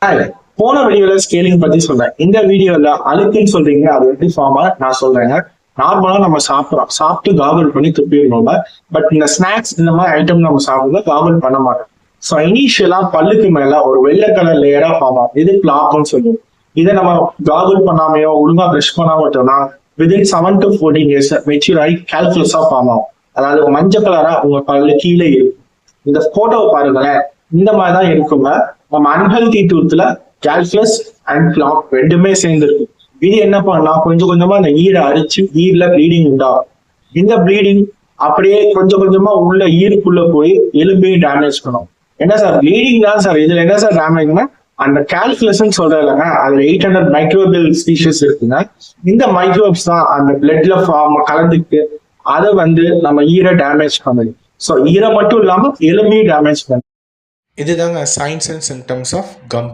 Hi. போன வீடியோல scaling பத்தி சொன்னேன். இந்த வீடியோல அழுக்குன்னு சொல்றீங்க அது எப்படி ஃபார்ம் நான் சொல்றேங்க. நார்மலா நம்ம சாப்பிடுறோம், சாப்பிட்டு காகல் பண்ணி துப்பிடணும். பட் இந்த ஸ்நாக்ஸ் இந்த மாதிரி ஐட்டம் நம்ம சாப்பிடும்போது காகல் பண்ண மாட்டோம். ஸோ இனிஷியலா பல்லுக்கு மேல ஒரு வெள்ளை கலர் லேயரா ஃபார்ம் ஆகும். இது பிளாக்னு சொல்லுவோம். இதை நம்ம காகல் பண்ணாமையோ ஒழுங்கா பிரஷ் பண்ணாம விட்டோம்னா விதின் 7 to 14 days மெச்சூர் ஆகி கால்குலஸா ஃபார்ம் ஆகும். அதாவது மஞ்சள் கலரா உங்க பல்லு கீழே இருக்கும். இந்த போட்டோவை பாருங்களேன், இந்த மாதிரி தான் இருக்குங்க. நம்ம அன்ஹெல்தி டூத்ல கால்குலஸ் அண்ட் பிளாக் ரெண்டுமே சேர்ந்து இருக்கும். இது என்ன பண்ணலாம், கொஞ்சம் கொஞ்சமா அந்த ஈரை அரிச்சு ஈர்ல ப்ளீடிங் உண்டாகும். இந்த ப்ளீடிங் அப்படியே கொஞ்சம் கொஞ்சமா உள்ள ஈருக்குள்ள போய் எலும்பையும் டேமேஜ் பண்ணும். என்ன சார் ப்ளீடிங் தான் சார், இதுல என்ன சார் டேமேஜ்னா அந்த கால்குலஸ்ன்னு சொல்றாங்க. அதுல 800 மைக்ரோபியல் ஸ்பீஷஸ் இருக்குங்க. இந்த மைக்ரோப்ஸ் தான் அந்த பிளட்ல ஃபார்ம் கலந்துட்டு அதை நம்ம ஈரை டேமேஜ் பண்ணுது. ஸோ ஈரை மட்டும் இல்லாம எலும்பையும் டேமேஜ் பண்ணுது. இதுதாங்க signs and symptoms of come